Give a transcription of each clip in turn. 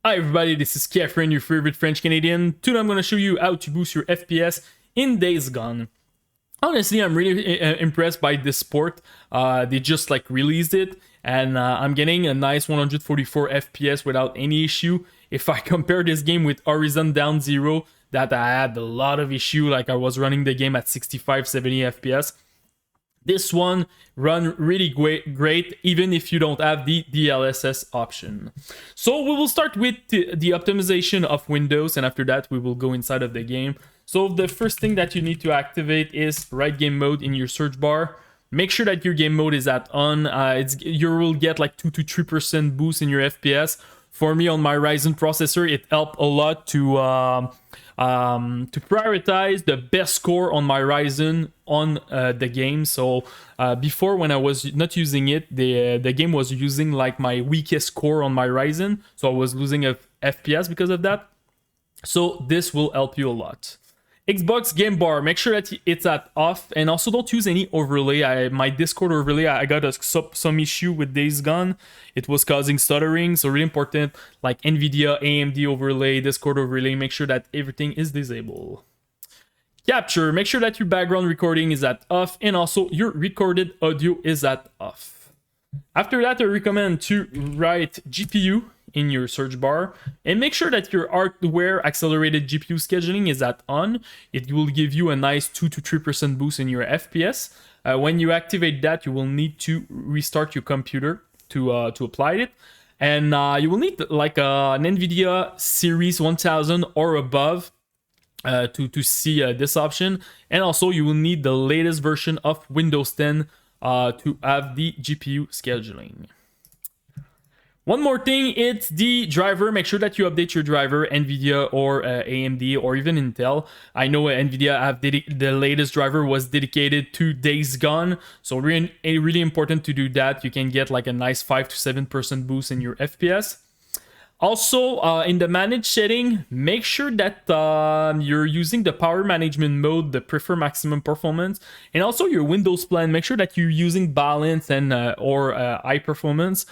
Hi everybody, this is Catherine, your favorite French Canadian. Today I'm going to show you how to boost your FPS in Days Gone. Honestly, I'm really impressed by this port. They just released it, and I'm getting a nice 144 FPS without any issue. If I compare this game with Horizon Down Zero, that I had a lot of issue, like I was running the game at 65-70 FPS. This one run really great even if you don't have the DLSS option. So we will start with the optimization of Windows, and after that we will go inside of the game. So the first thing that you need to activate is Right Game Mode in your search bar. Make sure that your game mode is at on. You will get like 2 to 3% boost in your FPS. For me, on my Ryzen processor, it helped a lot to prioritize the best score on my Ryzen on the game. So before, when I was not using it, the game was using like my weakest score on my Ryzen, so I was losing a FPS because of that. So this will help you a lot. Xbox game bar, make sure that it's at off, and also don't use any overlay. My Discord overlay, I got some issue with Days Gone. It was causing stuttering, so really important, like Nvidia, AMD overlay, Discord overlay, make sure that everything is disabled. Capture, make sure that your background recording is at off, and also your recorded audio is at off. After that, I recommend to write GPU in your search bar, and make sure that your hardware accelerated GPU scheduling is at on. It will give you a nice 2 to 3% boost in your FPS. When you activate that, you will need to restart your computer to apply it, and you will need like an Nvidia Series 1000 or above to see this option, and also you will need the latest version of Windows 10 to have the GPU scheduling. One more thing, it's the driver. Make sure that you update your driver, Nvidia or AMD or even Intel. I know Nvidia have the latest driver was dedicated to Days Gone, so really important to do that. You can get like a nice 5 to 7% boost in your FPS. Also, in the manage setting, make sure that you're using the power management mode, the prefer maximum performance, and also your Windows plan. Make sure that you're using balance and or high performance.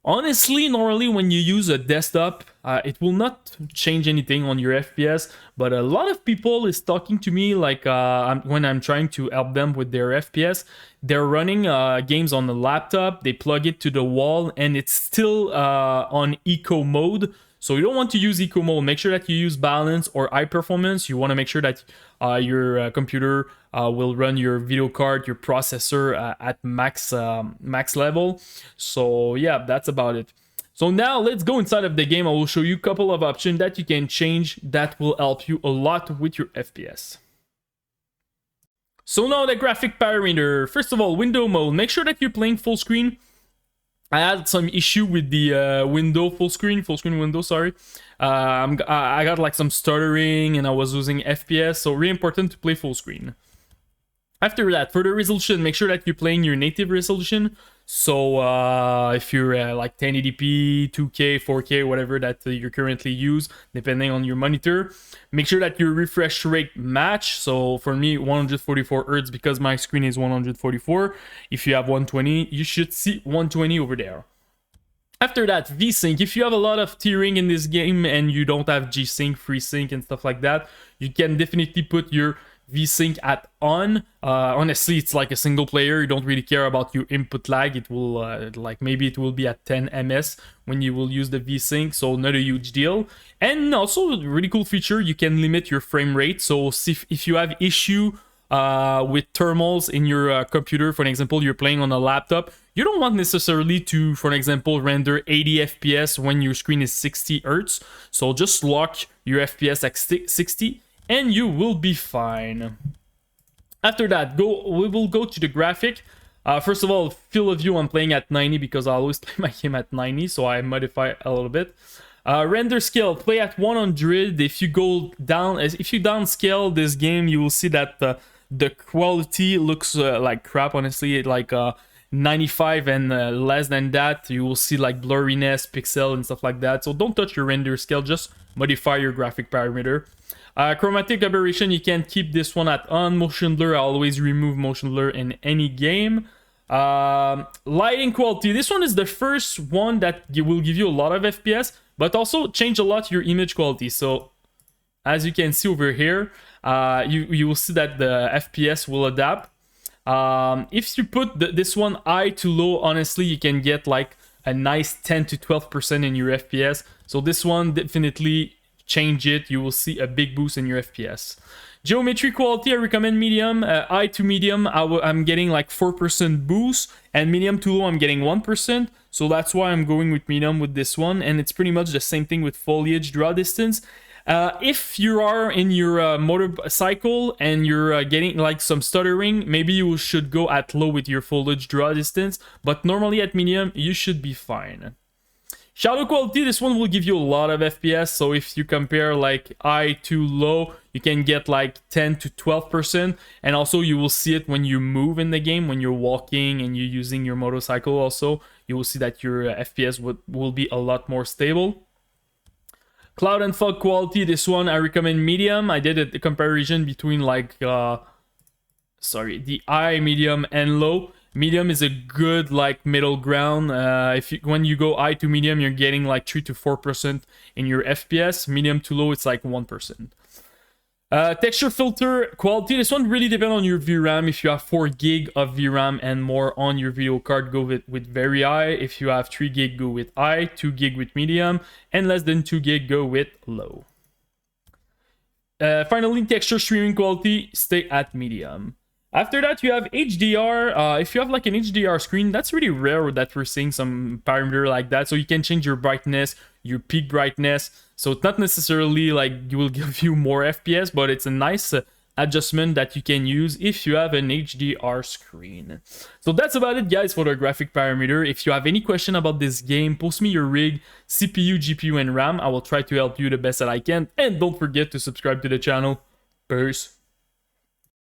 Honestly, normally when you use a desktop, it will not change anything on your FPS, but a lot of people is talking to me like when I'm trying to help them with their FPS, they're running games on the laptop, they plug it to the wall, and it's still on eco mode. So you don't want to use eco mode. Make sure that you use balance or high performance. You want to make sure that your computer will run your video card, your processor at max level. So yeah, that's about it. So now let's go inside of the game. I will show you a couple of options that you can change that will help you a lot with your FPS. So now the graphic parameter. First of all, window mode. Make sure that you're playing full screen. I had some issue with the window full screen window, sorry. I got like some stuttering and I was losing FPS, so really important to play full screen. After that, for the resolution, make sure that you're playing your native resolution. So if you're like 1080p, 2K, 4K, whatever that you currently use, depending on your monitor, make sure that your refresh rate match. So for me, 144 Hz because my screen is 144. If you have 120, you should see 120 over there. After that, VSync. If you have a lot of tearing in this game and you don't have G-Sync, FreeSync, and stuff like that, you can definitely put your VSync at on. Honestly, it's like a single player. You don't really care about your input lag. It will like maybe it will be at 10 ms when you will use the VSync, so not a huge deal. And also a really cool feature, you can limit your frame rate. So if you have issue with thermals in your computer, for example, you're playing on a laptop, you don't want necessarily to, for example, render 80 FPS when your screen is 60 Hz. So just lock your FPS at 60 and you will be fine. After that, we will go to the graphic. First of all, field of view, I'm playing at 90 because I always play my game at 90, so I modify a little bit. Render scale, play at 100. If you go down, if you downscale this game, you will see that the quality looks like crap. Honestly, like 95 and less than that, you will see like blurriness, pixel, and stuff like that. So don't touch your render scale, just modify your graphic parameter. Chromatic aberration, you can keep this one at on. Motion blur, I always remove motion blur in any game. Lighting quality, this one is the first one that will give you a lot of FPS, but also change a lot your image quality. So as you can see over here, you will see that the FPS will adapt. If you put this one high to low, honestly, you can get like a nice 10 to 12% in your FPS. So this one, definitely change it. You will see a big boost in your FPS. Geometry quality, I recommend medium. High to medium, I'm getting like 4% boost, and medium to low, I'm getting 1%. So that's why I'm going with medium with this one, and it's pretty much the same thing with foliage draw distance. If you are in your motorcycle and you're getting like some stuttering, maybe you should go at low with your foliage draw distance, but normally at medium, you should be fine. Shadow quality, this one will give you a lot of FPS, so if you compare like high to low, you can get like 10 to 12%, and also you will see it when you move in the game, when you're walking and you're using your motorcycle also, you will see that your FPS will be a lot more stable. Cloud and fog quality, this one I recommend medium. I did a comparison between like, the high, medium, and low. Medium is a good like middle ground. When you go high to medium, you're getting like 3 to 4% in your FPS. Medium to low, it's like 1%. Texture filter quality, this one really depends on your VRAM. If you have 4 gig of VRAM and more on your video card, go with very high. If you have 3 gig, go with high. 2 gig with medium, and less than 2 gig, go with low. Finally, texture streaming quality, stay at medium. After that, you have HDR. If you have like an HDR screen, that's really rare that we're seeing some parameter like that. So you can change your brightness, your peak brightness. So it's not necessarily like it will give you more FPS, but it's a nice adjustment that you can use if you have an HDR screen. So that's about it, guys, for the graphic parameter. If you have any question about this game, post me your rig, CPU, GPU, and RAM. I will try to help you the best that I can. And don't forget to subscribe to the channel. Peace.